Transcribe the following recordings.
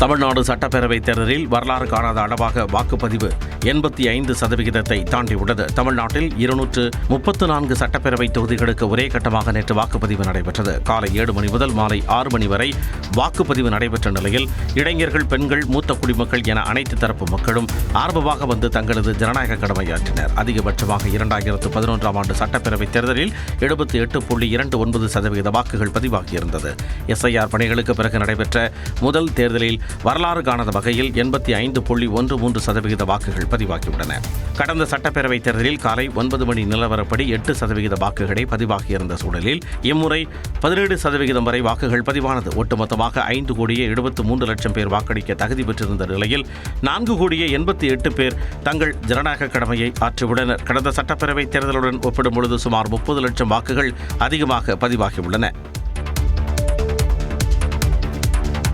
தமிழ்நாடு சட்டப்பேரவைத் தேர்தலில் வரலாறு காணாத அளவாக வாக்குப்பதிவு 85% தாண்டியுள்ளது. தமிழ்நாட்டில் 234 சட்டப்பேரவை தொகுதிகளுக்கு ஒரே கட்டமாக நேற்று வாக்குப்பதிவு நடைபெற்றது. காலை 7 மணி முதல் மாலை 6 மணி வரை வாக்குப்பதிவு நடைபெற்ற நிலையில் இளைஞர்கள், பெண்கள், மூத்த குடிமக்கள் என அனைத்து தரப்பு மக்களும் ஆர்வமாக வந்து தங்களது ஜனநாயக கடமையாற்றினர். அதிகபட்சமாக 2011ஆம் ஆண்டு சட்டப்பேரவைத் தேர்தலில் 78.29% வாக்குகள் பதிவாகியிருந்தது. எஸ்ஐஆர் பணிகளுக்கு பிறகு நடைபெற்ற முதல் தேர்தலில் வரலாறு காணாத வகையில் 85.13% வாக்குகள் பதிவாகியுள்ளன. கடந்த சட்டப்பேரவைத் தேர்தலில் காலை 9 மணி நிலவரப்படி 8% வாக்குகளை பதிவாகியிருந்த சூழலில் இம்முறை 17% வரை வாக்குகள் பதிவானது. ஒட்டுமொத்தமாக 5,73,00,000 பேர் வாக்களிக்க தகுதி பெற்றிருந்த நிலையில் 4,88,00,000 பேர் தங்கள் ஜனநாயக கடமையை ஆற்றியுள்ளனர். கடந்த சட்டப்பேரவைத் தேர்தலுடன் ஒப்பிடும்பொழுது சுமார் 30 லட்சம் வாக்குகள் அதிகமாக பதிவாகியுள்ளன.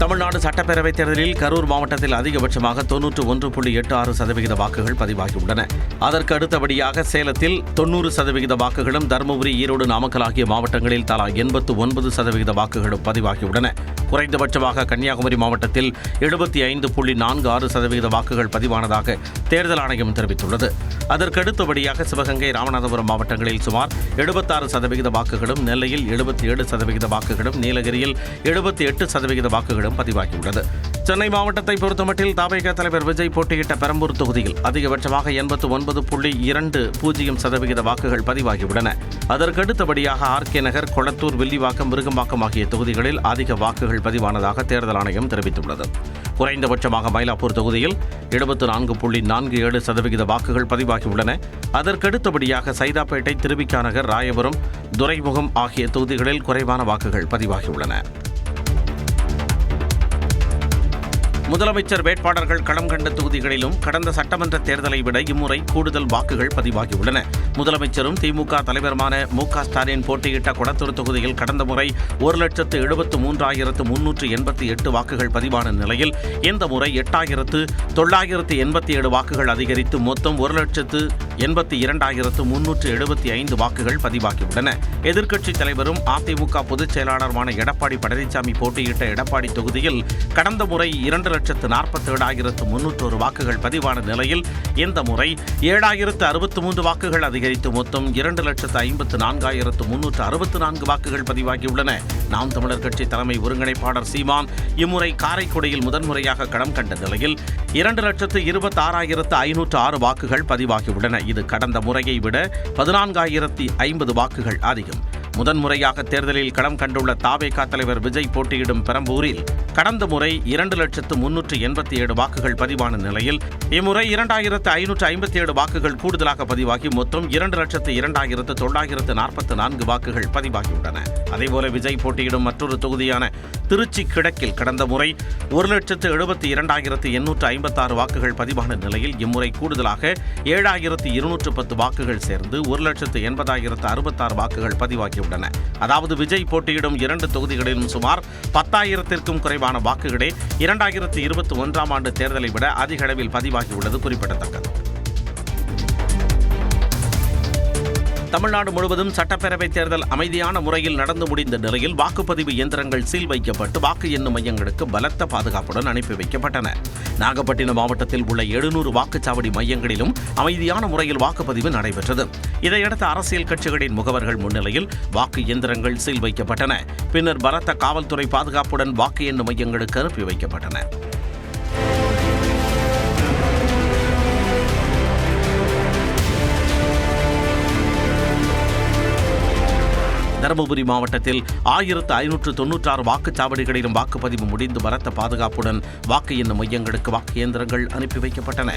தமிழ்நாடு சட்டப்பேரவைத் தேர்தலில் கரூர் மாவட்டத்தில் அதிகபட்சமாக 91.86% வாக்குகள் பதிவாகியுள்ளன. அதற்கு அடுத்தபடியாக சேலத்தில் 90% வாக்குகளும், தருமபுரி, ஈரோடு, நாமக்கல் ஆகிய மாவட்டங்களில் தலா 89% வாக்குகளும் பதிவாகியுள்ளன. குறைந்தபட்சமாக கன்னியாகுமரி மாவட்டத்தில் 75.46% வாக்குகள் பதிவானதாக தேர்தல் ஆணையம் தெரிவித்துள்ளது. அதற்கு அடுத்தபடியாக சிவகங்கை, ராமநாதபுரம் மாவட்டங்களில் சுமார் 76% வாக்குகளும், நெல்லையில் 77% வாக்குகளும், நீலகிரியில் 78% வாக்குகளும் பதிவாகியுள்ளது. சென்னை மாவட்டத்தை பொறுத்தமட்டில் தவேக தலைவர் விஜய் போட்டியிட்ட பெரம்பூர் தொகுதியில் அதிகபட்சமாக 89.20% வாக்குகள் பதிவாகியுள்ளன. அதற்கு அடுத்தபடியாக ஆர்கே நகர், கொளத்தூர், வில்லிவாக்கம், விருகம்பாக்கம் ஆகிய தொகுதிகளில் அதிக வாக்குகள் பதிவானதாக தேர்தல் ஆணையம் தெரிவித்துள்ளது. குறைந்தபட்சமாக மயிலாப்பூர் தொகுதியில் 74.47% வாக்குகள் பதிவாகியுள்ளன. அதற்கடுத்தபடியாக சைதாப்பேட்டை, திருவிக நகர், ராயபுரம், துரைமுகம் ஆகிய தொகுதிகளில் குறைவான வாக்குகள் பதிவாகியுள்ளன. முதலமைச்சர் வேட்பாளர்கள் களம் கண்ட தொகுதிகளிலும் கடந்த சட்டமன்ற தேர்தலை விட இம்முறை கூடுதல் வாக்குகள் பதிவாகியுள்ளன. முதலமைச்சரும் திமுக தலைவருமான மு.க. ஸ்டாலின் போட்டியிட்ட கொளத்தூர் தொகுதியில் கடந்த முறை 1,73,388 வாக்குகள் பதிவான நிலையில் இந்த முறை 8,987 வாக்குகள் அதிகரித்து மொத்தம் 1,82,375 வாக்குகள் பதிவாகியுள்ளன. எதிர்க்கட்சித் தலைவரும் அதிமுக பொதுச் செயலாளருமான எடப்பாடி பழனிசாமி போட்டியிட்ட எடப்பாடி தொகுதியில் கடந்த முறை 2,47,301 வாக்குகள் பதிவான நிலையில் இந்த முறை 7,063 வாக்குகள் அதிகரித்து மொத்தம் 2,54,364 வாக்குகள் பதிவாகியுள்ளன. நாம் தமிழர் கட்சி தலைமை ஒருங்கிணைப்பாளர் சீமான் இம்முறை காரைக்குடியில் முதன்முறையாக களம் கண்ட நிலையில் 2,26,506 வாக்குகள் பதிவாகியுள்ளன. இது கடந்த முறையை விட 14,050 வாக்குகள் அதிகம். முதன்முறையாக தேர்தலில் களம் கண்டுள்ள தவேக தலைவர் விஜய் போட்டியிடும் பெரம்பூரில் கடந்த முறை 2,387,000 வாக்குகள் பதிவான நிலையில் இம்முறை 2,557 வாக்குகள் கூடுதலாக பதிவாகி மொத்தம் 2,02,944 வாக்குகள் பதிவாகியுள்ளன. அதேபோல விஜய் போட்டியிடும் மற்றொரு தொகுதியான திருச்சி கிழக்கில் கடந்த முறை 1,72,856 வாக்குகள் பதிவான நிலையில் இம்முறை கூடுதலாக 7,210 வாக்குகள் சேர்ந்து 1,80,066 வாக்குகள் பதிவாகியுள்ளன. அதாவது விஜய் போட்டியிடும் 2 தொகுதிகளிலும் சுமார் 10,000க்கும் குறைவான வாக்குகளே 2021ஆம் ஆண்டு தேர்தலை விட அதிக அளவில் பதிவாகியுள்ளது குறிப்பிடத்தக்கது. தமிழ்நாடு முழுவதும் சட்டப்பேரவைத் தேர்தல் அமைதியான முறையில் நடந்து முடிந்த நிலையில் வாக்குப்பதிவு இயந்திரங்கள் சீல் வைக்கப்பட்டு வாக்கு எண்ணும் மையங்களுக்கு பலத்த பாதுகாப்புடன் அனுப்பி வைக்கப்பட்டன. நாகப்பட்டினம் மாவட்டத்தில் உள்ள 700 வாக்குச்சாவடி மையங்களிலும் அமைதியான முறையில் வாக்குப்பதிவு நடைபெற்றது. இதையடுத்து அரசியல் கட்சிகளின் முகவர்கள் முன்னிலையில் வாக்கு இயந்திரங்கள் சீல் வைக்கப்பட்டன. பின்னர் பலத்த காவல்துறை பாதுகாப்புடன் வாக்கு எண்ணும் மையங்களுக்கு அனுப்பி வைக்கப்பட்டன. தருமபுரி மாவட்டத்தில் 1,596 வாக்குச்சாவடிகளிலும் வாக்குப்பதிவு முடிந்து பலத்த பாதுகாப்புடன் வாக்கு எண்ணும் மையங்களுக்கு வாக்கு இயந்திரங்கள் அனுப்பி வைக்கப்பட்டன.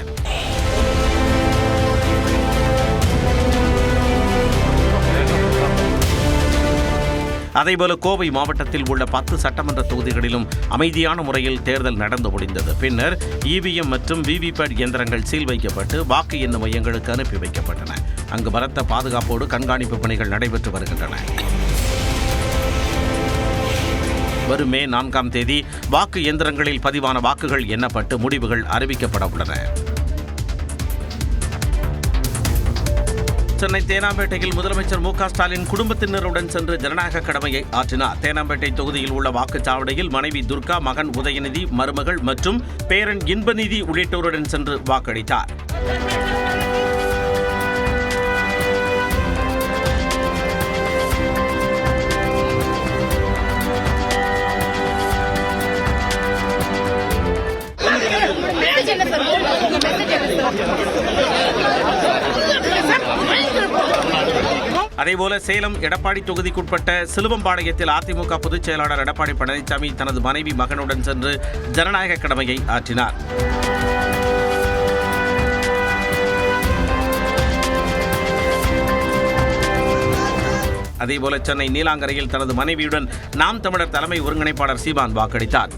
அதேபோல கோவை மாவட்டத்தில் உள்ள 10 சட்டமன்ற தொகுதிகளிலும் அமைதியான முறையில் தேர்தல் நடந்து முடிந்தது. பின்னர் இவிஎம் மற்றும் விவிபேட் இயந்திரங்கள் சீல் வைக்கப்பட்டு வாக்கு எண்ணும் மையங்களுக்கு அனுப்பி வைக்கப்பட்டன. அங்கு பலத்த பாதுகாப்போடு கண்காணிப்பு பணிகள் நடைபெற்று வருகின்றன. வரும் மே 4ஆம் தேதி வாக்கு இயந்திரங்களில் பதிவான வாக்குகள் எண்ணப்பட்டு முடிவுகள் அறிவிக்கப்பட உள்ளன. சென்னை தேனாம்பேட்டையில் முதலமைச்சர் மு க ஸ்டாலின் குடும்பத்தினருடன் சென்று ஜனநாயக கடமையை ஆற்றினார். தேனாம்பேட்டை தொகுதியில் உள்ள வாக்குச்சாவடியில் மனைவி துர்கா, மகன் உதயநிதி, மருமகள் மற்றும் பேரன் இன்பநிதி உள்ளிட்டோருடன் சென்று வாக்களித்தார். அதேபோல சேலம் எடப்பாடி தொகுதிக்குட்பட்ட சிலுவம்பாளையத்தில் அதிமுக பொதுச் செயலாளர் எடப்பாடி பழனிசாமி தனது மனைவி, மகனுடன் சென்று ஜனநாயக கடமையை ஆற்றினார். அதேபோல சென்னை நீலாங்கரையில் தனது மனைவியுடன் நாம் தமிழர் தலைமை ஒருங்கிணைப்பாளர் சீமான் வாக்களித்தார்.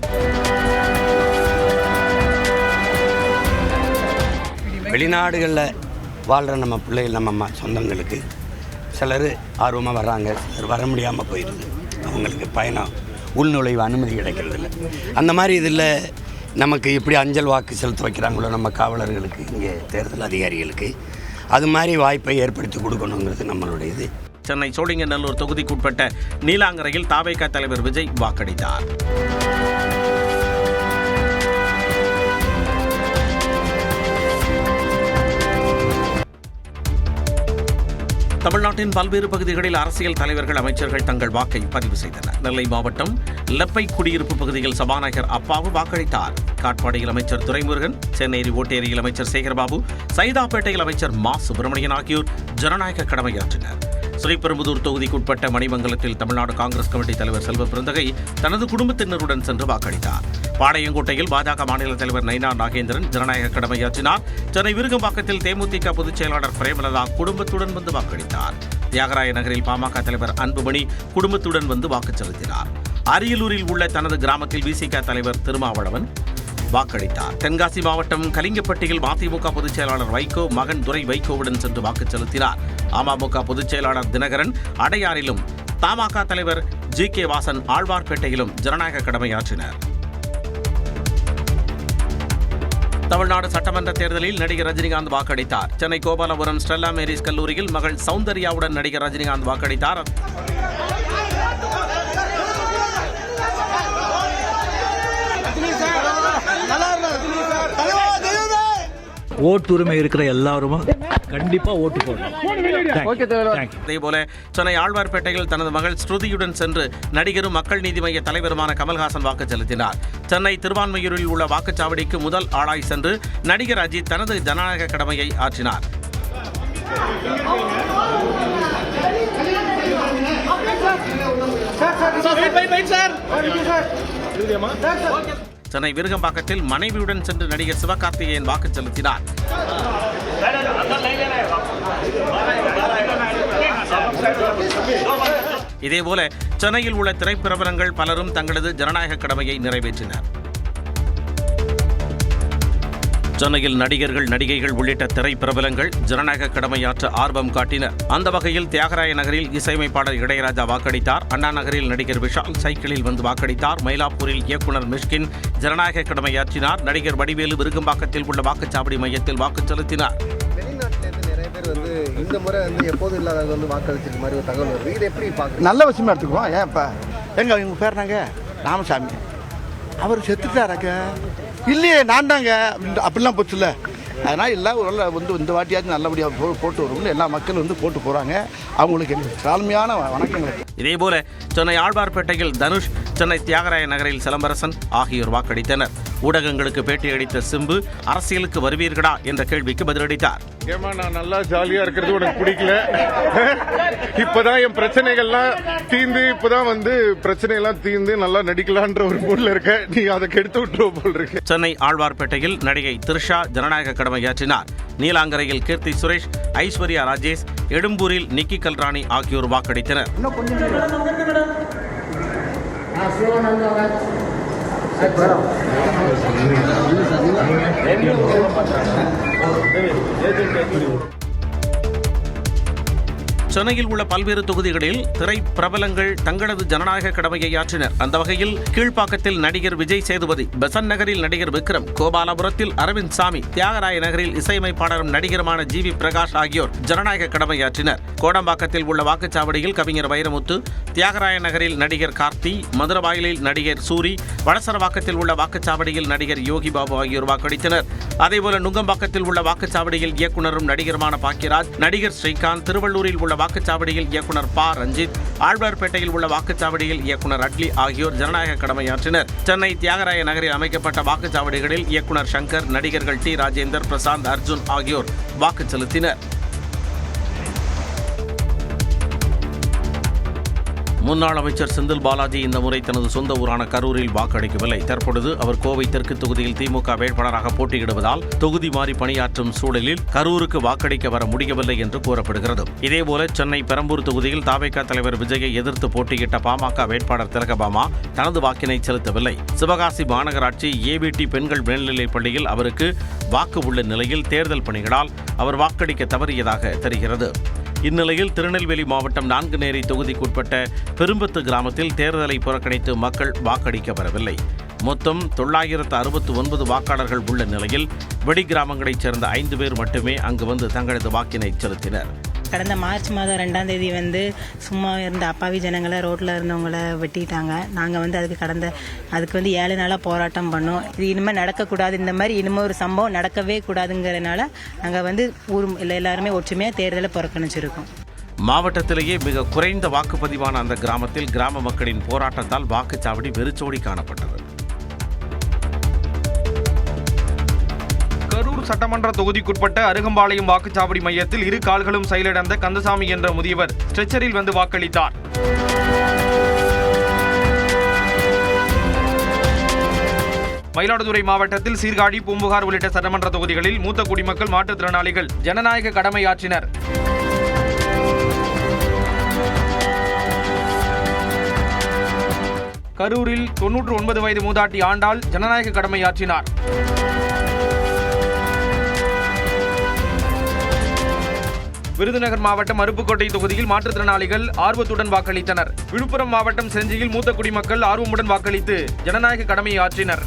வெளிநாடுகளில் வாழ்கிற நம்ம பிள்ளைகள், நம்ம சொந்தங்களுக்கு சிலர் ஆர்வமாக வர்றாங்க, சிலர் வர முடியாமல் போயிடுது. அவங்களுக்கு பயணம் உள்நுழைவு அனுமதி கிடைக்கிறதில்ல. அந்த மாதிரி இதில் நமக்கு எப்படி அஞ்சல் வாக்கு செலுத்த வைக்கிறாங்களோ நம்ம காவலர்களுக்கு, இங்கே தேர்தல் அதிகாரிகளுக்கு, அது மாதிரி வாய்ப்பை ஏற்படுத்தி கொடுக்கணுங்கிறது நம்மளுடைய இது. சென்னை சோழிங்கநல்லூர் தொகுதிக்குட்பட்ட நீலாங்கரையில் தாவேகா தலைவர் விஜய் வாக்களித்தார். தமிழ்நாட்டின் பல்வேறு பகுதிகளில் அரசியல் தலைவர்கள், அமைச்சர்கள் தங்கள் வாக்கை பதிவு செய்தனர். நெல்லை மாவட்டம் லெப்பை குடியிருப்பு பகுதியில் சபாநாயகர் அப்பாவு வாக்களித்தார். காட்பாடியில் அமைச்சர் துரைமுருகன், சென்னை ஓட்டேரியில் அமைச்சர் சேகர்பாபு, சைதாப்பேட்டையில் அமைச்சர் மா சுப்பிரமணியன் ஆகியோர் ஜனநாயக கடமையாற்றினர். ஸ்ரீபெரும்புதூர் தொகுதிக்குட்பட்ட மணிமங்கலத்தில் தமிழ்நாடு காங்கிரஸ் கமிட்டி தலைவர் செல்வ பிறந்தகை தனது குடும்பத்தினருடன் சென்று வாக்களித்தார். பாளையங்கோட்டையில் பாஜக மாநில தலைவர் நயினார் நாகேந்திரன் ஜனநாயக கடமையாற்றினார். சென்னை விருகம்பாக்கத்தில் தேமுதிக பொதுச் செயலாளர் பிரேமலதா குடும்பத்துடன் வந்து வாக்களித்தார். தியாகராய நகரில் பாமக தலைவர் அன்புமணி குடும்பத்துடன் வந்து வாக்கு செலுத்தினார். அரியலூரில் உள்ள தனது கிராமத்தில் விசிக தலைவர் திருமாவளவன் வாக்களித்தார். தென்காசி மாவட்டம் கலிங்கப்பட்டியில் மதிமுக பொதுச் செயலாளர் வைகோ மகன் துரை வைகோவுடன் சென்று வாக்கு செலுத்தினார். அமமுக பொதுச் செயலாளர் தினகரன் அடையாறிலும், தமாக தலைவர் GK வாசன் ஆழ்வார்பேட்டையிலும் ஜனநாயக கடமையாற்றினர். தமிழ்நாடு சட்டமன்ற தேர்தலில் நடிகர் ரஜினிகாந்த் வாக்களித்தார். சென்னை கோபாலபுரம் ஸ்டெல்லா மேரிஸ் கல்லூரியில் மகள் சௌந்தர்யாவுடன் நடிகர் ரஜினிகாந்த் வாக்களித்தார். ஓட்டுரிமை இருக்கிற எல்லாரும் கண்டிப்பா ஓட்டு போடணும். அதேபோல சென்னை ஆழ்வார்பேட்டையில் தனது மகள் ஸ்ருதியுடன் சென்று நடிகரும் மக்கள் நீதி மய்ய தலைவருமான கமல்ஹாசன் வாக்கு செலுத்தினார். சென்னை திருவான்மையூரில் உள்ள வாக்குச்சாவடிக்கு முதல் ஆளாய் சென்று நடிகர் அஜித் தனது ஜனநாயக கடமையை ஆற்றினார். சென்னை விருகம்பாக்கத்தில் மனைவியுடன் சென்று நடிகர் சிவகார்த்திகேயன் வாக்கு செலுத்தினார். இதேபோல சென்னையில் உள்ள திரைப்பிரபலங்கள் பலரும் தங்களது ஜனநாயக கடமையை நிறைவேற்றினர். சென்னையில் நடிகர்கள், நடிகைகள் உள்ளிட்ட திரைப்பிரபலங்கள் ஜனநாயக கடமையாற்ற ஆர்வம் காட்டினர். அந்த வகையில் தியாகராய நகரில் இசையமைப்பாளர் இளையராஜா வாக்களித்தார். அண்ணா நகரில் நடிகர் விஷால் சைக்கிளில் வந்து வாக்களித்தார். மயிலாப்பூரில் இயக்குனர் மிஷ்கின் ஜனநாயக கடமையாற்றினார். நடிகர் வடிவேலு விருகம்பாக்கத்தில் உள்ள வாக்குச்சாவடி மையத்தில் வாக்கு செலுத்தினார். இந்த முறை எப்போதும் இல்லாத வாக்களிச்சது மாதிரி ஒரு தகவல் வருது. இது எப்படி பார்க்க நல்ல விஷயமா எடுத்துக்குவோம். ஏன் இப்போ எங்கள் பேர் நாங்க ராமசாமி, அவர் செத்துட்டாராக்க இல்லையே, நான் தாங்க அப்படிலாம் போச்சு இல்லை. அதனால் எல்லாம் ஒரு இந்த வாட்டியாச்சும் நல்லபடியாக போட்டு வரும்னு எல்லா மக்களும் போட்டு போகிறாங்க. அவங்களுக்கு தாழ்மையான வணக்கங்கள். இதேபோல சென்னை ஆழ்வார்பேட்டையில் தனுஷ், சென்னை தியாகராய நகரில் சிலம்பரசன் ஆகியோர் வாக்களித்தனர். ஊடகங்களுக்கு பேட்டியளித்த சிம்பு அரசியலுக்கு வருவீர்களா என்ற கேள்விக்கு பதிலளித்தார். ஏமா, நான் நல்லா ஜாலியா இருக்கிறது உனக்கு பிடிக்கல. இப்பதான் என் பிரச்சனைகள்லாம் தீர்ந்து, இப்பதான் பிரச்சனையெல்லாம் தீர்ந்து நல்லா நடிக்கலான்ற ஒரு மூட்ல இருக்க. நீ அதை கெடுத்து விட்டுருவ போல் இருக்கு. சென்னை ஆழ்வார்பேட்டையில் நடிகை த்ரிஷா ஜனநாயக கடமையாற்றினார். நீலாங்கரையில் கீர்த்தி சுரேஷ், ஐஸ்வர்யா ராஜேஷ், எடும்பூரில் நிக்கி கல்ராணி ஆகியோர் வாக்களித்தனர். சென்னையில் உள்ள பல்வேறு தொகுதிகளில் திரை பிரபலங்கள் தங்களது ஜனநாயக கடமையை ஆற்றினர். அந்த வகையில் கீழ்ப்பாக்கத்தில் நடிகர் விஜய் சேதுபதி, பெசன்ட் நகரில் நடிகர் விக்ரம், கோபாலபுரத்தில் அரவிந்த் சாமி, தியாகராய நகரில் இசையமைப்பாளரும் நடிகருமான ஜி.வி. பிரகாஷ் ஆகியோர் ஜனநாயக கடமையாற்றினர். கோடம்பாக்கத்தில் உள்ள வாக்குச்சாவடியில் கவிஞர் வைரமுத்து, தியாகராய நகரில் நடிகர் கார்த்தி, மதுரவாயிலில் நடிகர் சூரி, வடசரவாக்கத்தில் உள்ள வாக்குச்சாவடியில் நடிகர் யோகி பாபு ஆகியோர் வாக்களித்தனர். அதேபோல நுங்கம்பாக்கத்தில் உள்ள வாக்குச்சாவடியில் இயக்குநரும் நடிகருமான பாக்கியராஜ், நடிகர் ஸ்ரீகாந்த், திருவள்ளூரில் உள்ள வாக்குச்சாவடியில் இயக்குனர் ப. ரஞ்சித், ஆழ்வார்பேட்டையில் உள்ள வாக்குச்சாவடியில் இயக்குனர் அட்லி ஆகியோர் ஜனநாயக கடமையாற்றினர். சென்னை தியாகராய நகரில் அமைக்கப்பட்ட வாக்குச்சாவடிகளில் இயக்குனர் சங்கர், நடிகர்கள் டி. ராஜேந்தர், பிரசாந்த், அர்ஜுன் ஆகியோர் வாக்கு செலுத்தினர். முன்னாள் அமைச்சர் செந்தில் பாலாஜி இந்த முறை தனது சொந்த ஊரான கரூரில் வாக்களிக்கவில்லை. தற்பொழுது அவர் கோவை தெற்கு தொகுதியில் திமுக வேட்பாளராக போட்டியிடுவதால் தொகுதி மாறி பணியாற்றும் சூழலில் கரூருக்கு வாக்களிக்க வர முடியவில்லை என்று கூறப்படுகிறது. இதேபோல சென்னை பெரம்பூர் தொகுதியில் தாவேகா தலைவர் விஜயை எதிர்த்து போட்டியிட்ட பாமக வேட்பாளர் திலகபாமா தனது வாக்கினை செலுத்தவில்லை. சிவகாசி மாநகராட்சி ஏபிடி பெண்கள் மேல்நிலைப் பள்ளியில் அவருக்கு வாக்கு உள்ள நிலையில் தேர்தல் பணிகளால் அவர் வாக்களிக்க தவறியதாக தெரிகிறது. இந்நிலையில் திருநெல்வேலி மாவட்டம் நான்குநேரி தொகுதிக்குட்பட்ட பெரும்பத்து கிராமத்தில் தேர்தலை புறக்கணித்து மக்கள் வாக்களிக்க வரவில்லை. மொத்தம் 969 வாக்காளர்கள் உள்ள நிலையில் வெடி கிராமங்களைச் சேர்ந்த 5 பேர் மட்டுமே அங்கு வந்து தங்களது வாக்கினை செலுத்தினர். கடந்த மார்ச் மாதம் 2ஆம் தேதி சும்மா இருந்த அப்பாவி ஜனங்களை ரோட்டில் இருந்தவங்கள வெட்டிட்டாங்க. நாங்கள் அதுக்கு 7 நாளாக போராட்டம் பண்ணோம். இது இனிமேல் நடக்கக்கூடாது, இந்த மாதிரி இனிமேல் ஒரு சம்பவம் நடக்கவே கூடாதுங்கிறதுனால நாங்கள் ஊர் எல்லாருமே ஒற்றுமையாக தேர்தலை புறக்கணிச்சிருக்கோம். மாவட்டத்திலேயே மிக குறைந்த வாக்குப்பதிவான அந்த கிராமத்தில் கிராம மக்களின் போராட்டத்தால் வாக்குச்சாவடி வெறிச்சோடி காணப்பட்டது. கரூர் சட்டமன்ற தொகுதிக்குட்பட்ட அருகம்பாளையம் வாக்குச்சாவடி மையத்தில் 2 கால்களும் செயலிழந்த கந்தசாமி என்ற முதியவர் ஸ்ட்ரெச்சரில் வந்து வாக்களித்தார். மயிலாடுதுறை மாவட்டத்தில் சீர்காழி, பூம்புகார் உள்ளிட்ட சட்டமன்ற தொகுதிகளில் மூத்த குடிமக்கள், மாற்றுத்திறனாளிகள் ஜனநாயக கடமையாற்றினர். கரூரில் 99 வயது மூதாட்டி ஆண்டாள் ஜனநாயக கடமையாற்றினார். விருதுநகர் மாவட்டம் அருப்புக்கோட்டை தொகுதியில் மாற்றுத்திறனாளிகள் ஆர்வத்துடன் வாக்களித்தனர். விழுப்புரம் மாவட்டம் செஞ்சியில் மூத்த குடிமக்கள் ஆர்வமுடன் வாக்களித்து ஜனநாயக கடமையை ஆற்றினர்.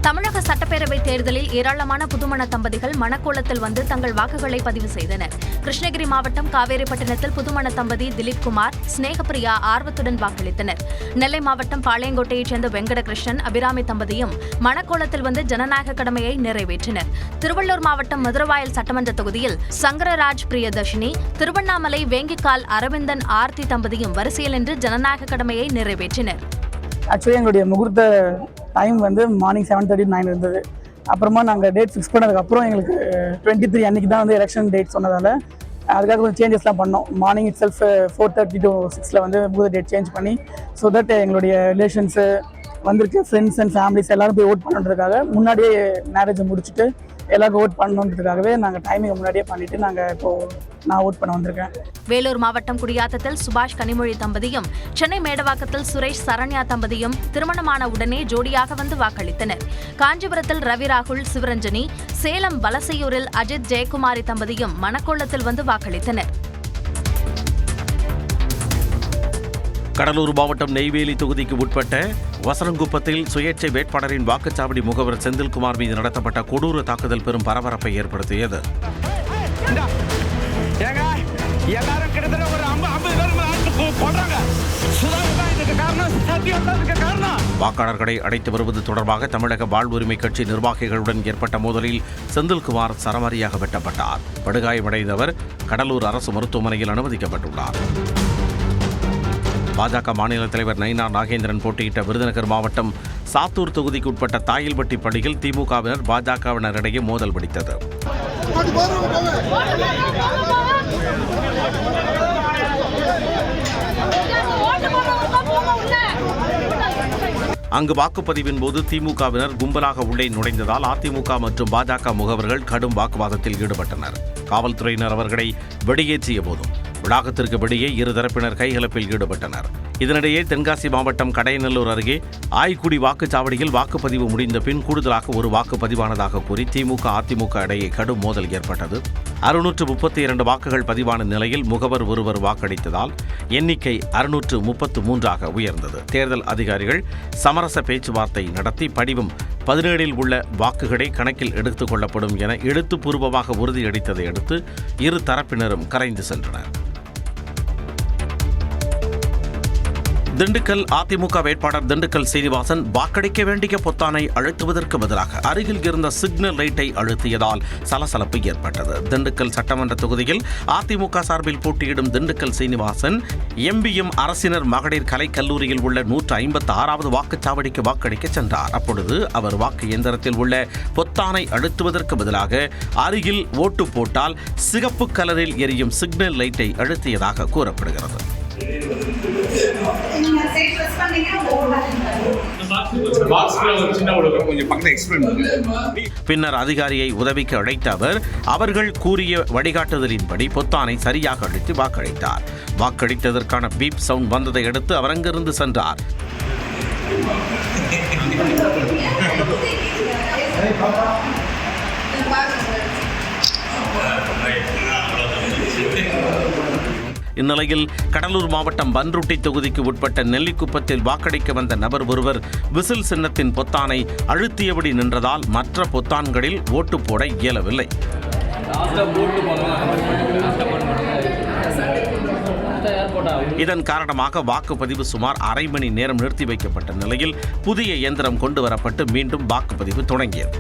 தமிழக சட்டப்பேரவை தேர்தலில் ஏராளமான புதுமண தம்பதிகள் மணக்கோலத்தில் வந்து தங்கள் வாக்குகளை பதிவு செய்தனர். கிருஷ்ணகிரி மாவட்டம் காவேரிப்பட்டினத்தில் புதுமண தம்பதி திலீப்குமார், ஸ்நேகப்பிரியா ஆர்வத்துடன் வாக்களித்தனர். நெல்லை மாவட்டம் பாளையங்கோட்டையைச் சேர்ந்த வெங்கடகிருஷ்ணன், அபிராமி தம்பதியும் மணக்கோலத்தில் வந்து ஜனநாயக கடமையை நிறைவேற்றினர். திருவள்ளூர் மாவட்டம் மதுரவாயல் சட்டமன்ற தொகுதியில் சங்கரராஜ் பிரியதர்ஷினி, திருவண்ணாமலை வேங்கிக்கால் அரவிந்தன் ஆர்த்தி தம்பதியும் வரிசையில் நின்று ஜனநாயக கடமையை நிறைவேற்றினர். ஆக்சுவலி எங்களுடைய முகூர்த்த டைம் மார்னிங் 7:30 to 9 இருந்தது. அப்புறமா நாங்கள் டேட் ஃபிக்ஸ் பண்ணதுக்கப்புறம் எங்களுக்கு 23 அன்றைக்கி தான் எலெக்ஷன் டேட் சொன்னதால் அதுக்காக கொஞ்சம் சேஞ்சஸ்லாம் பண்ணோம். மார்னிங் இட் செல்ஃப் 4:30 to 6 முகூர்த்த டேட் சேஞ்ச் பண்ணி ஸோ தட் எங்களுடைய ரிலேஷன்ஸு ஃப்ரெண்ட்ஸ் அண்ட் ஃபேமிலிஸ் எல்லோரும் போய் ஓட் பண்ணுறதுக்காக முன்னாடியே மேரேஜை முடிச்சுட்டு எல்லாருக்கும் ஓட் பண்ணணுன்றதுக்காகவே நாங்கள் டைமிங்கை முன்னாடியே பண்ணிவிட்டு நான் ஓட் பண்ண வந்திருக்கேன். வேலூர் மாவட்டம் குடியாத்தத்தில் சுபாஷ் கனிமொழி தம்பதியும், சென்னை மேடவாக்கத்தில் சுரேஷ் சரண்யா தம்பதியும் திருமணமான உடனே ஜோடியாக வந்து வாக்களித்தனர். காஞ்சிபுரத்தில் ரவி ராகுல் சிவரஞ்சனி, சேலம் வலசையூரில் அஜித் ஜெயக்குமாரி தம்பதியும் மணக்கோலத்தில் வந்து வாக்களித்தனர். கடலூர் மாவட்டம் நெய்வேலி தொகுதிக்கு உட்பட்ட வசரங்குப்பத்தில் சுயேட்சை வேட்பாளரின் வாக்குச்சாவடி முகவர் செந்தில்குமார் மீது நடத்தப்பட்ட கொடூர தாக்குதல் பெரும் பரபரப்பை ஏற்படுத்தியது. வாக்காளர்களை அடைத்து வருவது தொடர்பாக தமிழக வாழ்வுரிமை கட்சி நிர்வாகிகளுடன் ஏற்பட்ட மோதலில் செந்தில்குமார் சரமாரியாக வெட்டப்பட்டார். படுகாயமடைந்தவர் கடலூர் அரசு மருத்துவமனையில் அனுமதிக்கப்பட்டுள்ளார். பாஜக மாநில தலைவர் நயினார் நாகேந்திரன் போட்டியிட்ட விருதுநகர் மாவட்டம் சாத்தூர் தொகுதிக்கு உட்பட்ட தாயில்பட்டி பள்ளியில் திமுகவினர் பாஜகவினரிடையே மோதல் வெடித்தது. அங்கு வாக்குப்பதிவின் போது திமுகவினர் கும்பலாக உள்ளே நுழைந்ததால் அதிமுக மற்றும் பாஜக முகவர்கள் கடும் வாக்குவாதத்தில் ஈடுபட்டனர். காவல்துறையினர் அவர்களை வெளியேற்றிய போதும் வளாகத்திற்கு வெளியே இருதரப்பினர் கைகலப்பில் ஈடுபட்டனர். இதனிடையே தென்காசி மாவட்டம் கடையநல்லூர் அருகே ஆய்க்குடி வாக்குச்சாவடியில் வாக்குப்பதிவு முடிந்த பின் கூடுதலாக ஒரு வாக்கு பதிவானதாக கூறி திமுக அதிமுக இடையே கடும் மோதல் ஏற்பட்டது. 632 வாக்குகள் பதிவான நிலையில் முகவர் ஒருவர் வாக்களித்ததால் எண்ணிக்கை 633ஆக உயர்ந்தது. தேர்தல் அதிகாரிகள் சமரச பேச்சுவார்த்தை நடத்தி படிவம் 17இல் உள்ள வாக்குகளை கணக்கில் எடுத்துக் கொள்ளப்படும் என எழுத்துப்பூர்வமாக உறுதியளித்ததை அடுத்து இரு தரப்பினரும் கரைந்து சென்றனர். திண்டுக்கல் அதிமுக வேட்பாளர் திண்டுக்கல் சீனிவாசன் வாக்களிக்க வேண்டிய பொத்தானை அழுத்துவதற்கு பதிலாக அருகில் இருந்த சிக்னல் லைட்டை அழுத்தியதால் சலசலப்பு ஏற்பட்டது. திண்டுக்கல் சட்டமன்ற தொகுதியில் அதிமுக சார்பில் போட்டியிடும் திண்டுக்கல் சீனிவாசன் MBM அரசினர் மகளிர் கலைக் கல்லூரியில் உள்ள 156வது வாக்குச்சாவடிக்கு வாக்களிக்க சென்றார். அப்பொழுது அவர் வாக்கு எந்திரத்தில் உள்ள பொத்தானை அழுத்துவதற்கு பதிலாக அருகில் ஓட்டு போட்டால் சிகப்பு கலரில் எரியும் சிக்னல் லைட்டை அழுத்தியதாக கூறப்படுகிறது. பின்னர் அதிகாரியை உதவிக்கு அழைத்த அவர்கள் கூறிய வழிகாட்டுதலின்படி பொத்தானை சரியாக அழுத்தி வாக்களித்தார். வாக்களித்ததற்கான பீப் சவுண்ட் வந்ததை அடுத்து அவர் அங்கிருந்து சென்றார். இந்நிலையில் கடலூர் மாவட்டம் பன்ருட்டி தொகுதிக்கு உட்பட்ட நெல்லிக்குப்பத்தில் வாக்களிக்க வந்த நபர் ஒருவர் விசில் சின்னத்தின் பொத்தானை அழுத்தியபடி நின்றதால் மற்ற பொத்தான்களில் ஓட்டு போட இயலவில்லை. இதன் காரணமாக வாக்குப்பதிவு சுமார் அரை மணி நேரம் நிறுத்தி வைக்கப்பட்ட நிலையில் புதிய இயந்திரம் கொண்டு வரப்பட்டு மீண்டும் வாக்குப்பதிவு தொடங்கியது.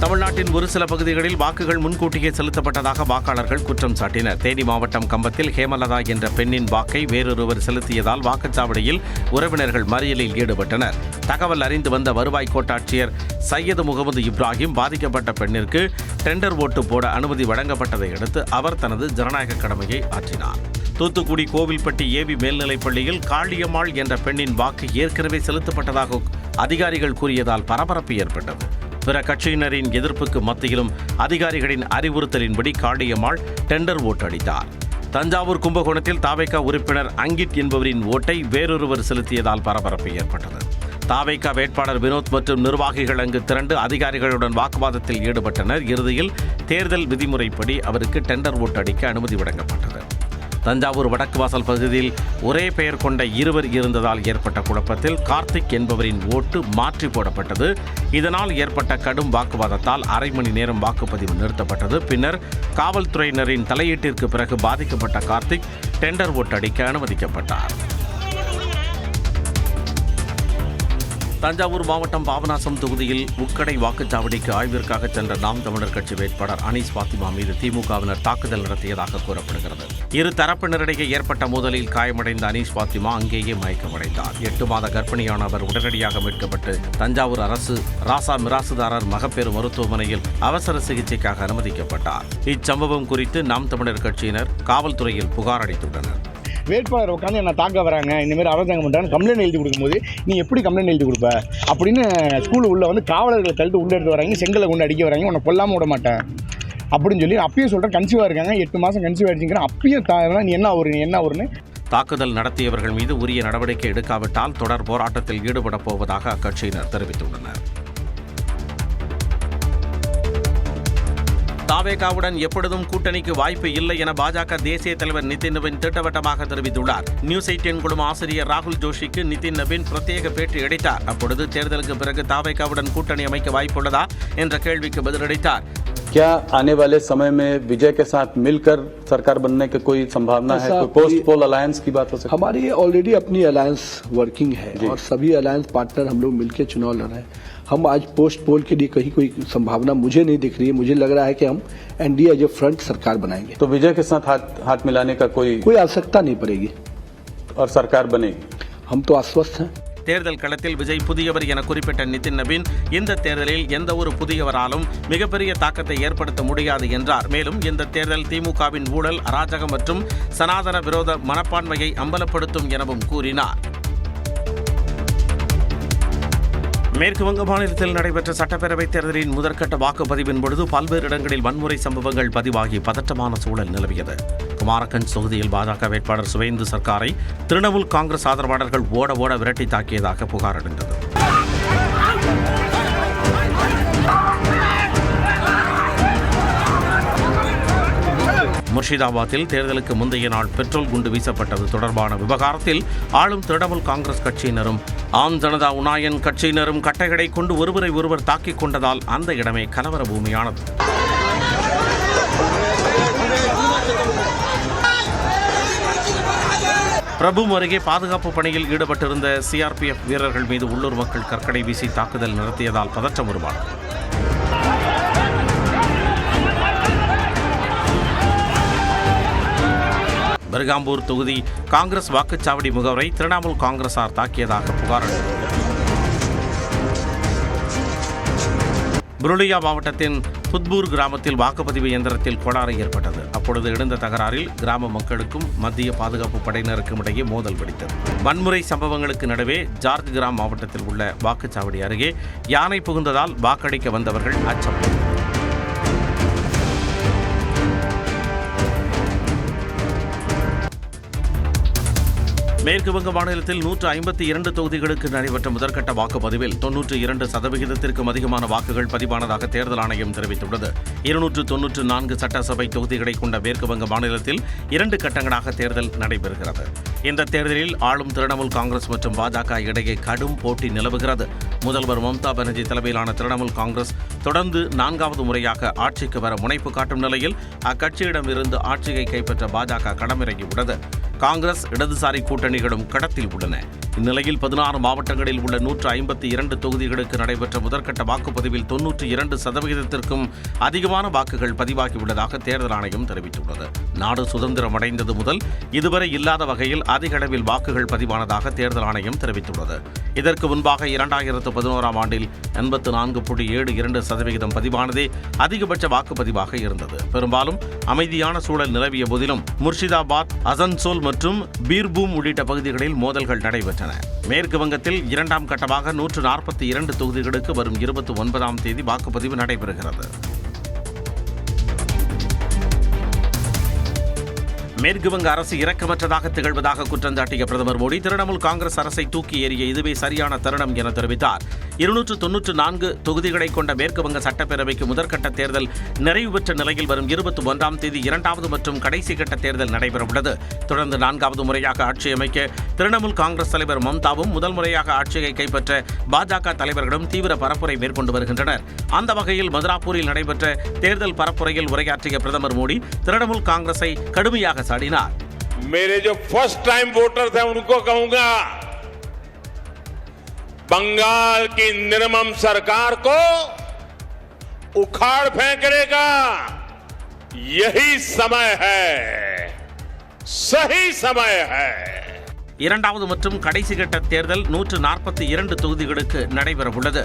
தமிழ்நாட்டின் ஒரு சில பகுதிகளில் வாக்குகள் முன்கூட்டியே செலுத்தப்பட்டதாக வாக்காளர்கள் குற்றம் சாட்டினர். தேனி மாவட்டம் கம்பத்தில் ஹேமலதா என்ற பெண்ணின் வாக்கை வேறொருவர் செலுத்தியதால் வாக்குச்சாவடியில் உறவினர்கள் மறியலில் ஈடுபட்டனர். தகவல் அறிந்து வந்த வருவாய் கோட்டாட்சியர் சையது முகமது இப்ராஹிம் பாதிக்கப்பட்ட பெண்ணிற்கு டெண்டர் ஓட்டு போட அனுமதி வழங்கப்பட்டதை அடுத்து அவர் தனது ஜனநாயக கடமையை ஆற்றினார். தூத்துக்குடி கோவில்பட்டி ஏவி மேல்நிலைப்பள்ளியில் காளியம்மாள் என்ற பெண்ணின் வாக்கு ஏற்கனவே செலுத்தப்பட்டதாக அதிகாரிகள் கூறியதால் பரபரப்பு ஏற்பட்டது. பிற கட்சியினரின் எதிர்ப்புக்கு மத்தியிலும் அதிகாரிகளின் அறிவுறுத்தலின்படி காளியம்மாள் டெண்டர் ஓட்டு அளித்தார். தஞ்சாவூர் கும்பகோணத்தில் தாவேகா உறுப்பினர் அங்கிட் என்பவரின் ஓட்டை வேறொருவர் செலுத்தியதால் பரபரப்பு ஏற்பட்டது. தாவேகா வேட்பாளர் வினோத் மற்றும் நிர்வாகிகள் அங்கு திரண்டு அதிகாரிகளுடன் வாக்குவாதத்தில் ஈடுபட்டனர். இறுதியில் தேர்தல் விதிமுறைப்படி அவருக்கு டெண்டர் ஓட்டு அளிக்க அனுமதி வழங்கப்பட்டது. தஞ்சாவூர் வடக்கு வாசல் பகுதியில் ஒரே பெயர் கொண்ட இருவர் இருந்ததால் ஏற்பட்ட குழப்பத்தில் கார்த்திக் என்பவரின் ஓட்டு மாற்றி போடப்பட்டது. இதனால் ஏற்பட்ட கடும் வாக்குவாதத்தால் அரை மணி நேரம் வாக்குப்பதிவு நிறுத்தப்பட்டது. பின்னர் காவல்துறையினரின் தலையீட்டிற்கு பிறகு பாதிக்கப்பட்ட கார்த்திக் டெண்டர் ஓட்டு அளிக்க அனுமதிக்கப்பட்டார். தஞ்சாவூர் மாவட்டம் பாபநாசம் தொகுதியில் உக்கடை வாக்குச்சாவடிக்கு ஆய்விற்காக சென்ற நாம் தமிழர் கட்சி வேட்பாளர் அனீஸ் பாத்திமா மீது திமுகவினர் தாக்குதல் நடத்தியதாக கூறப்படுகிறது. இரு தரப்பினரிடையே ஏற்பட்ட மோதலில் காயமடைந்த அனீஸ் பாத்திமா அங்கேயே மயக்கமடைந்தார். 8 மாத கர்ப்பிணியான அவர் உடனடியாக மீட்கப்பட்டு தஞ்சாவூர் அரசு ராசா மிராசுதாரர் மகப்பேறு மருத்துவமனையில் அவசர சிகிச்சைக்காக அனுமதிக்கப்பட்டார். இச்சம்பவம் குறித்து நாம் தமிழர் கட்சியினர் காவல்துறையில் புகார் அளித்துள்ளனர். வேட்பாளர் உட்காந்து என்ன தாக்க வராங்க, இந்தமாரி அரசாங்கம் பண்ணுறாங்க, கம்ப்ளைண்ட் எழுதி கொடுக்கும்போது நீ எப்படி கம்ப்ளைண்ட் எழுதி கொடுப்ப அப்படின்னு ஸ்கூலு உள்ளே வந்து காவலர்களை தள்ளிட்டு உள்ளே எடுத்து வராங்க, செங்கலை கொண்டு அடிக்க வராங்க, உன்னை கொல்லாமல் விட மாட்டேன் அப்படின்னு சொல்லி அப்பயும் சொல்கிறேன். கன்சீவாக இருக்காங்க, 8 மாதம் கன்சீவ் ஆகிடுச்சிங்கிறேன். அப்பயும் நீ என்ன வருன்னு தாக்குதல் நடத்தியவர்கள் மீது உரிய நடவடிக்கை எடுக்காவிட்டால் தொடர் போராட்டத்தில் ஈடுபட போவதாக அக்கட்சியினர் தெரிவித்துள்ளனர். தாவேகாவுடன் எப்பொழுதும் கூட்டணிக்கு வாய்ப்பு இல்லை என பாஜக தேசிய தலைவர் நிதின் நவீன் திட்டவட்டமாக தெரிவித்துள்ளார். நியூஸ் 18 குழும ஆசிரியர் ராகுல் ஜோஷிக்கு நிதின் நவீன் பிரத்யேக பேட்டி அளித்தார். அப்பொழுது தேர்தலுக்கு பிறகு தாவேகாவுடன் கூட்டணி அமைக்க வாய்ப்புள்ளதா என்ற கேள்விக்கு பதிலளித்தார். क्या आने वाले समय में विजय के साथ मिलकर सरकार बनने की कोई संभावना है? कोई पोस्ट पोल अलायंस की बात हो सकती है? हमारी ऑलरेडी अपनी अलायंस वर्किंग है और सभी अलायंस पार्टनर हम लोग मिलकर चुनाव लड़ रहे हैं. हम आज पोस्ट पोल के लिए कहीं कोई संभावना मुझे नहीं दिख रही है. मुझे लग रहा है कि हम एनडीए एज ए फ्रंट सरकार बनाएंगे. तो विजय के साथ हाथ मिलाने का कोई आवश्यकता नहीं पड़ेगी और सरकार बनेगी. हम तो आश्वस्त हैं. தேர்தல் களத்தில் விஜய் புதியவர் என குறிப்பிட்ட நிதின் நவீன் இந்த தேர்தலில் எந்த ஒரு புதியவராலும் மிகப்பெரிய தாக்கத்தை ஏற்படுத்த முடியாது என்றார். மேலும் இந்த தேர்தல் திமுகவின் ஊழல், அராஜகம் மற்றும் சனாதன விரோத மனப்பான்மையை அம்பலப்படுத்தும் எனவும் கூறினார். மேற்கு வங்க மாநிலத்தில் நடைபெற்ற சட்டப்பேரவைத் தேர்தலின் முதற்கட்ட வாக்குப்பதிவின் பொழுது பல்வேறு இடங்களில் வன்முறை சம்பவங்கள் பதிவாகி பதற்றமான சூழல் நிலவியது. குமாரகஞ்ச் தொகுதியில் பாஜக வேட்பாளர் சுவேந்து சர்க்காரை திரிணாமுல் காங்கிரஸ் ஆதரவாளர்கள் ஓட விரட்டி தாக்கியதாக புகார் எழுந்தது. முர்ஷிதாபாத்தில் தேர்தலுக்கு முந்தைய நாள் பெட்ரோல் குண்டு வீசப்பட்டது தொடர்பான விவகாரத்தில் ஆளும் திரிணாமுல் காங்கிரஸ் கட்சியினரும் ஆம் ஜனதா உநாயன் கட்சியினரும் கட்டைகளை கொண்டு ஒருவரை ஒருவர் தாக்கிக் கொண்டதால் அந்த இடமே கலவர பூமியானது. பிரபும் அருகே பாதுகாப்பு பணியில் ஈடுபட்டிருந்த சிஆர்பிஎஃப் வீரர்கள் மீது உள்ளூர் மக்கள் கற்களை வீசி தாக்குதல் நடத்தியதால் பதற்றம் உருவானது. பெர்காம்பூர் தொகுதி காங்கிரஸ் வாக்குச்சாவடி முகவரை திரிணாமுல் காங்கிரசார் தாக்கியதாக புகார் எழுந்தது. புருலியா மாவட்டத்தின் புத்பூர் கிராமத்தில் வாக்குப்பதிவு இயந்திரத்தில் கோளாறு ஏற்பட்டது. அப்பொழுது எழுந்த தகராறில் கிராம மக்களுக்கும் மத்திய பாதுகாப்பு படையினருக்கும் இடையே மோதல் வெடித்தது. வன்முறை சம்பவங்களுக்கு நடுவே ஜார்கிராம் மாவட்டத்தில் உள்ள வாக்குச்சாவடி அருகே யானை புகுந்ததால் வாக்களிக்க வந்தவர்கள் அச்சம். மேற்கு வங்க மாநிலத்தில் 152 தொகுதிகளுக்கு நடைபெற்ற முதற்கட்ட வாக்குப்பதிவில் 92% அதிகமான வாக்குகள் பதிவானதாக தேர்தல் ஆணையம் தெரிவித்துள்ளது. 294 சட்டசபை தொகுதிகளை கொண்ட மேற்கு வங்க மாநிலத்தில் 2 கட்டங்களாக தேர்தல் நடைபெறுகிறது. இந்த தேர்தலில் ஆளும் திரிணாமுல் காங்கிரஸ் மற்றும் பாஜக இடையே கடும் போட்டி நிலவுகிறது. முதல்வர் மம்தா பானர்ஜி தலைமையிலான திரிணாமுல் காங்கிரஸ் தொடர்ந்து 4வது முறையாக ஆட்சிக்கு வர முனைப்பு காட்டும் நிலையில் அக்கட்சியிடம் இருந்து ஆட்சியை கைப்பற்ற பாஜக களமிறங்கியுள்ளது. காங்கிரஸ் இடதுசாரி கூட்டணிகளும் களத்தில் உள்ளன. இந்நிலையில் 16 மாவட்டங்களில் உள்ள 152 தொகுதிகளுக்கு நடைபெற்ற முதற்கட்ட வாக்குப்பதிவில் 92%க்கும் அதிகமான வாக்குகள் பதிவாகியுள்ளதாக தேர்தல் ஆணையம் தெரிவித்துள்ளது. நாடு சுதந்திரம் அடைந்தது முதல் இதுவரை இல்லாத வகையில் அதிக அளவில் வாக்குகள் பதிவானதாக தேர்தல் ஆணையம் தெரிவித்துள்ளது. இதற்கு முன்பாக 2011ஆம் ஆண்டில் 84.72% பதிவானதே அதிகபட்ச வாக்குப்பதிவாக இருந்தது. பெரும்பாலும் அமைதியான சூழல் நிலவிய போதிலும் முர்ஷிதாபாத், அசன்சோல் மற்றும் பீர்பூம் உள்ளிட்ட பகுதிகளில் மோதல்கள் நடைபெற்றன. மேற்கு வங்கத்தில் 2ஆம் கட்டமாக 142 தொகுதிகளுக்கு வரும் 29ஆம் தேதி வாக்குப்பதிவு நடைபெறுகிறது. மேற்கு வங்க அரசு இரக்கமற்றதாக திகழ்வதாக குற்றம் சாட்டிய பிரதமர் மோடி திரிணாமுல் காங்கிரஸ் அரசை தூக்கி எறிய இதுவே சரியான தருணம் என தெரிவித்தார். 294 தொகுதிகளை கொண்ட மேற்கு வங்க சட்டப்பேரவைக்கு முதற்கட்ட தேர்தல் நிறைவு பெற்ற நிலையில் வரும் 21ஆம் தேதி 2வது மற்றும் கடைசி கட்ட தேர்தல் நடைபெறவுள்ளது. தொடர்ந்து 4வது முறையாக ஆட்சி அமைக்க திரிணாமுல் காங்கிரஸ் தலைவர் மம்தாவும் முதல் முறையாக ஆட்சியை கைப்பற்ற பாஜக தலைவர்களும் தீவிர பரப்புரை மேற்கொண்டு வருகின்றனர். அந்த வகையில் மதுராப்பூரில் நடைபெற்ற தேர்தல் பரப்புரையில் உரையாற்றிய பிரதமர் மோடி திரிணாமுல் காங்கிரஸை கடுமையாக சாடினார். मेरे जो फर्स्ट टाइम वोटर्स हैं उनको कहूंगा, बंगाल की निर्मम सरकार को उखाड़ फेंकने का यही समय है, सही समय है. 2வது மற்றும் கடைசி கட்ட தேர்தல் 142 தொகுதிகளுக்கு நடைபெறவுள்ளது.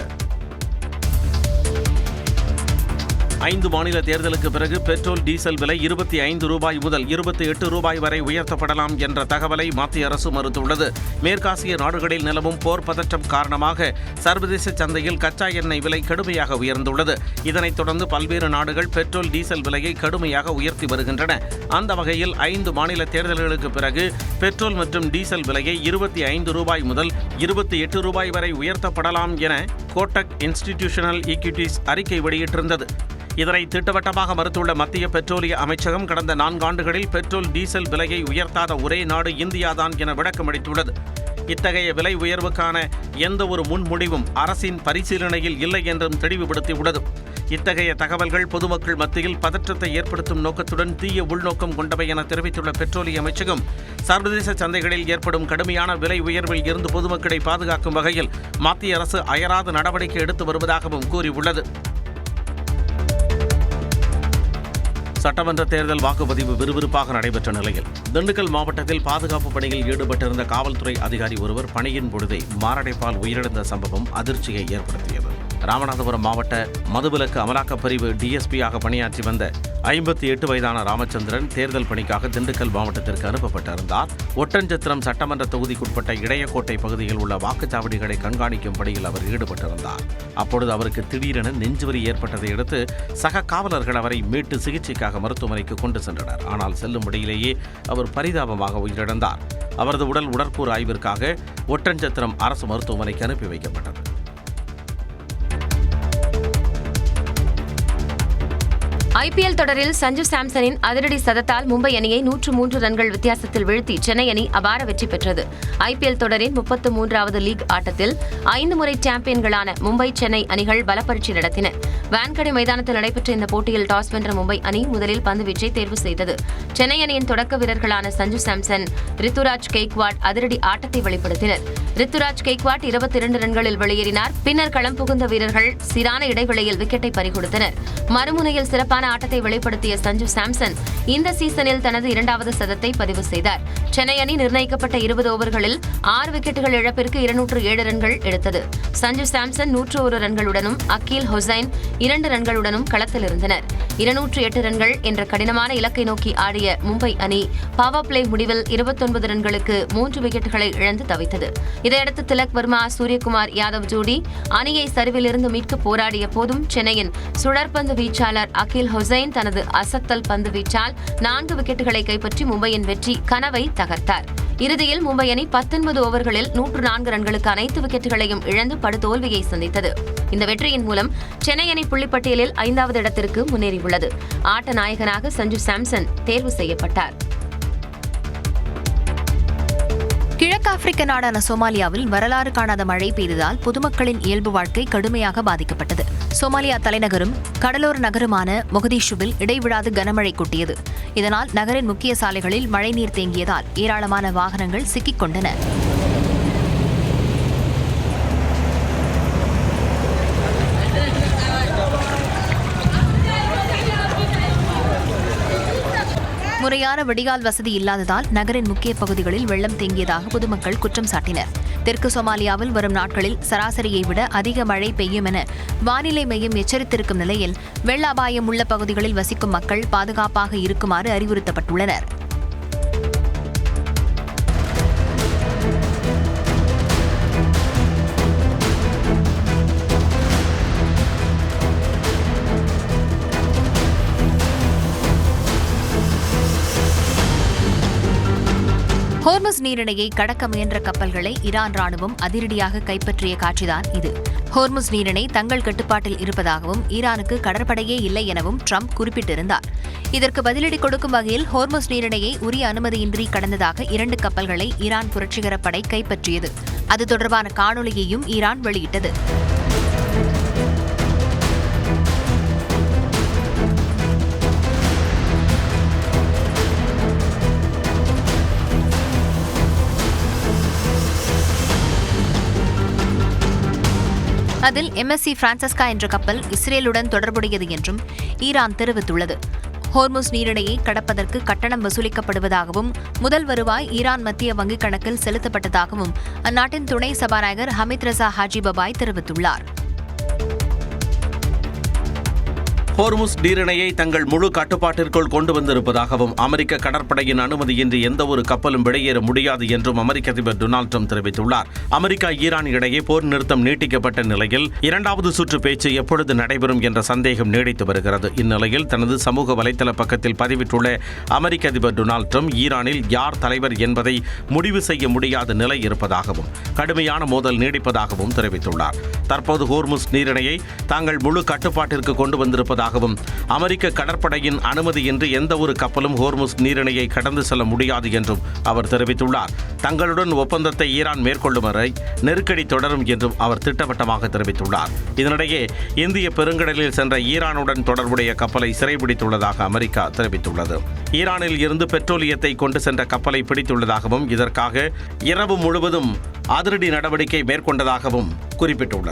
5 மாநில தேர்தலுக்கு பிறகு பெட்ரோல் டீசல் விலை 25 ரூபாய் முதல் 28 ரூபாய் வரை உயர்த்தப்படலாம் என்ற தகவலை மத்திய அரசு மறுத்துள்ளது. மேற்காசிய நாடுகளில் நிலவும் போர் பதற்றம் காரணமாக சர்வதேச சந்தையில் கச்சா எண்ணெய் விலை கடுமையாக உயர்ந்துள்ளது. இதனைத் தொடர்ந்து பல்வேறு நாடுகள் பெட்ரோல் டீசல் விலையை கடுமையாக உயர்த்தி வருகின்றன. அந்த வகையில் 5 மாநில தேர்தல்களுக்கு பிறகு பெட்ரோல் மற்றும் டீசல் விலையை 25 ரூபாய் முதல் 28 ரூபாய் வரை உயர்த்தப்படலாம் என கோட்டக் இன்ஸ்டிடியூஷனல் ஈக்விட்டிஸ் அறிக்கை வெளியிட்டிருந்தது. இதனை திட்டவட்டமாக மறுத்துள்ள மத்திய பெட்ரோலிய அமைச்சகம் கடந்த 4 ஆண்டுகளில் பெட்ரோல் டீசல் விலையை உயர்த்தாத ஒரே நாடு இந்தியாதான் என விளக்கமளித்துள்ளது. இத்தகைய விலை உயர்வுக்கான எந்த ஒரு முன்மொழிவும் அரசின் பரிசீலனையில் இல்லை என்றும் தெளிவுபடுத்தியுள்ளது. இத்தகைய தகவல்கள் பொதுமக்கள் மத்தியில் பதற்றத்தை ஏற்படுத்தும் நோக்கத்துடன் தீய உள்நோக்கம் கொண்டவை என தெரிவித்துள்ள பெட்ரோலிய அமைச்சகம் சர்வதேச சந்தைகளில் ஏற்படும் கடுமையான விலை உயர்வில் இருந்து பொதுமக்களை பாதுகாக்கும் வகையில் மத்திய அரசு அயராத நடவடிக்கை எடுத்து வருவதாகவும் கூறியுள்ளது. சட்டமன்ற தேர்தல் வாக்குப்பதிவு விறுவிறுப்பாக நடைபெற்ற நிலையில் திண்டுக்கல் மாவட்டத்தில் பாதுகாப்பு பணியில் ஈடுபட்டிருந்த காவல்துறை அதிகாரி ஒருவர் பணியின் பொழுதே மாரடைப்பால் உயிரிழந்த சம்பவம் அதிர்ச்சியை ஏற்படுத்தியது. ராமநாதபுரம் மாவட்ட மதுவிலக்கு அமலாக்கப் பிரிவு டிஎஸ்பியாக பணியாற்றி வந்த 58 வயதான ராமச்சந்திரன் தேர்தல் பணிக்காக திண்டுக்கல் மாவட்டத்திற்கு அனுப்பப்பட்டிருந்தார். ஒட்டன்சத்திரம் சட்டமன்ற தொகுதிக்குட்பட்ட இடையக்கோட்டை பகுதியில் உள்ள வாக்குச்சாவடிகளை கண்காணிக்கும் பணியில் அவர் ஈடுபட்டிருந்தார். அப்பொழுது அவருக்கு திடீரென நெஞ்சுவலி ஏற்பட்டதை அடுத்து சக காவலர்கள் அவரை மீட்டு சிகிச்சைக்காக மருத்துவமனைக்கு கொண்டு சென்றனர். ஆனால் செல்லும் வழியிலேயே அவர் பரிதாபமாக உயிரிழந்தார். அவரது உடல் உடற்கூறு ஆய்விற்காக ஒட்டன்சத்திரம் அரசு மருத்துவமனைக்கு அனுப்பி வைக்கப்பட்டது. ஐபிஎல் தொடரில் சஞ்சு சாம்சனின் அதிரடி சதத்தால் மும்பை அணியை 103 ரன்கள் வித்தியாசத்தில் வீழ்த்தி சென்னை அணி அபார வெற்றி பெற்றது. ஐபிஎல் தொடரின் 33வது லீக் ஆட்டத்தில் 5 முறை சாம்பியன்களான மும்பை சென்னை அணிகள் பலப்பரீட்சை நடத்தின. வான்கடே மைதானத்தில் நடைபெற்ற இந்த போட்டியில் டாஸ் வென்ற மும்பை அணி முதலில் பந்து வீச்சை தேர்வு செய்தது. சென்னை அணியின் தொடக்க வீரர்களான சஞ்சு சாம்சன், ரித்துராஜ் கெய்க்வாட் அதிரடி ஆட்டத்தை வெளிப்படுத்தினர். ரித்துராஜ் கெய்க்வாட் 22 ரன்களில் வெளியேறினார். பின்னர் களம் புகுந்த வீரர்கள் சீரான இடைவெளியில் விக்கெட்டை பறிகொடுத்தனர். மறுமுனையில் சிறப்பான ஆட்டத்தை வெளிப்படுத்திய சஞ்சு சாம்சன் இந்த சீசனில் தனது 2வது சதத்தை பதிவு செய்தார். சென்னை அணி நிர்ணயிக்கப்பட்ட 20 ஓவர்களில் 6 விக்கெட்டுகள் இழப்பிற்கு 207 ரன்கள் எடுத்தது. சஞ்சு சாம்சன் 101 ரன்களுடனும் அக்கீல் ஹுசைன் 2 ரன்களுடனும் களத்தில் இருந்தனர். 208 ரன்கள் என்ற கடினமான இலக்கை நோக்கி ஆடிய மும்பை அணி பவர் பிளே முடிவில் 29 ரன்களுக்கு 3 விக்கெட்டுகளை இழந்து தவித்தது. இதையடுத்து திலக் வர்மா, சூரியகுமார் யாதவ் ஜோடி அணியை சரிவிலிருந்து மீட்க போராடிய போதும் சென்னையின் சுழற்பந்து வீச்சாளர் அக்கீல் ஹுசைன் தனது அசத்தல் பந்து வீச்சால் 4 விக்கெட்டுகளை கைப்பற்றி மும்பையின் வெற்றி கனவை தகர்த்தார். இறுதியில் மும்பை அணி 19 ஓவர்களில் 104 ரன்களுக்கு அனைத்து விக்கெட்டுகளையும் இழந்து படுதோல்வியை சந்தித்தது. இந்த வெற்றியின் மூலம் சென்னை அணி புள்ளிப்பட்டியலில் 5வது இடத்திற்கு முன்னேறியுள்ளது. ஆட்ட நாயகனாக சஞ்சு சாம்சன் தேர்வு செய்யப்பட்டார். கிழக்காப்பிரிக்க நாடான சோமாலியாவில் வரலாறு காணாத மழை பெய்ததால் பொதுமக்களின் இயல்பு வாழ்க்கை கடுமையாக பாதிக்கப்பட்டது. சோமாலியா தலைநகரும் கடலோர நகருமான மொகதீஷுவில் இடைவிடாது கனமழை கொட்டியது. இதனால் நகரின் முக்கிய சாலைகளில் மழைநீர் தேங்கியதால் ஏராளமான வாகனங்கள் சிக்கிக் கொண்டன. முறையான வடிகால் வசதி இல்லாததால் நகரின் முக்கிய பகுதிகளில் வெள்ளம் தேங்கியதாக பொதுமக்கள் குற்றம் சாட்டினர். தெற்கு சோமாலியாவில் வரும் நாட்களில் சராசரியை விட அதிக மழை பெய்யும் என வானிலை மையம் எச்சரித்திருக்கும் நிலையில் வெள்ள அபாயம் உள்ள பகுதிகளில் வசிக்கும் மக்கள் பாதுகாப்பாக இருக்குமாறு அறிவுறுத்தப்பட்டுள்ளனர். ஹோர்முஸ் நீரிணையை கடக்க முயன்ற கப்பல்களை ஈரான் ராணுவம் அதிரடியாக கைப்பற்றிய காட்சிதான் இது. ஹோர்முஸ் நீரிணை தங்கள் கட்டுப்பாட்டில் இருப்பதாகவும் ஈரானுக்கு கடற்படையே இல்லை எனவும் ட்ரம்ப் குறிப்பிட்டிருந்தார். இதற்கு பதிலடி கொடுக்கும் வகையில் ஹோர்முஸ் நீரிணையை உரிய அனுமதியின்றி கடந்ததாக 2 கப்பல்களை ஈரான் புரட்சிகர படை கைப்பற்றியது. அது தொடர்பான காணொலியையும் ஈரான் வெளியிட்டது. அதில் MSC பிரான்சிஸ்கா என்ற கப்பல் இஸ்ரேலுடன் தொடர்புடையது என்றும் ஈரான் தெரிவித்துள்ளது. ஹோர்முஸ் நீரிணையை கடப்பதற்கு கட்டணம் வசூலிக்கப்படுவதாகவும் முதல் வருவாய் ஈரான் மத்திய வங்கிக் கணக்கில் செலுத்தப்பட்டதாகவும் அந்நாட்டின் துணை சபாநாயகர் ஹமீத் ரசா ஹாஜி பபாய் தெரிவித்துள்ளார். ஹோர்முஸ் நீரிணையை தங்கள் முழு கட்டுப்பாட்டிற்குள் கொண்டு வந்திருப்பதாகவும் அமெரிக்க கடற்படையின் அனுமதியின்றி எந்தவொரு கப்பலும் வெளியேற முடியாது என்றும் அமெரிக்க அதிபர் டொனால்ட் ட்ரம்ப் தெரிவித்துள்ளார். அமெரிக்கா ஈரான் இடையே போர் நிறுத்தம் நீட்டிக்கப்பட்ட நிலையில் 2வது சுற்று பேச்சு எப்பொழுது நடைபெறும் என்ற சந்தேகம் நீடித்து வருகிறது. இந்நிலையில் தனது சமூக வலைதள பக்கத்தில் பதிவிட்டுள்ள அமெரிக்க அதிபர் டொனால்ட் ட்ரம்ப் ஈரானில் யார் தலைவர் என்பதை முடிவு செய்ய முடியாத நிலை இருப்பதாகவும் கடுமையான மோதல் நீடிப்பதாகவும் தெரிவித்துள்ளார். தற்போது ஹோர்முஸ் நீரிணையை தாங்கள் முழு கட்டுப்பாட்டிற்கு கொண்டு வந்திருப்பதாக அமெரிக்க கடற்படையின் அனுமதியின்றி எந்த ஒரு கப்பலும் ஹோர்முஸ் நீரிணையை கடந்து செல்ல முடியாது என்றும் அவர் தெரிவித்துள்ளார். தங்களுடன் ஒப்பந்தத்தை ஈரான் மேற்கொள்ளும் வரை நெருக்கடி தொடரும் என்றும் அவர் திட்டவட்டமாக தெரிவித்துள்ளார். இதனிடையே இந்திய பெருங்கடலில் சென்ற ஈரானுடன் தொடர்புடைய கப்பலை சிறைபிடித்துள்ளதாக அமெரிக்கா தெரிவித்துள்ளது. ஈரானில் இருந்து பெட்ரோலியத்தை கொண்டு சென்ற கப்பலை பிடித்துள்ளதாகவும் இதற்காக இரவு முழுவதும் அதிரடி நடவடிக்கை மேற்கொண்டதாகவும் குறிப்பிட்டுள்ளது.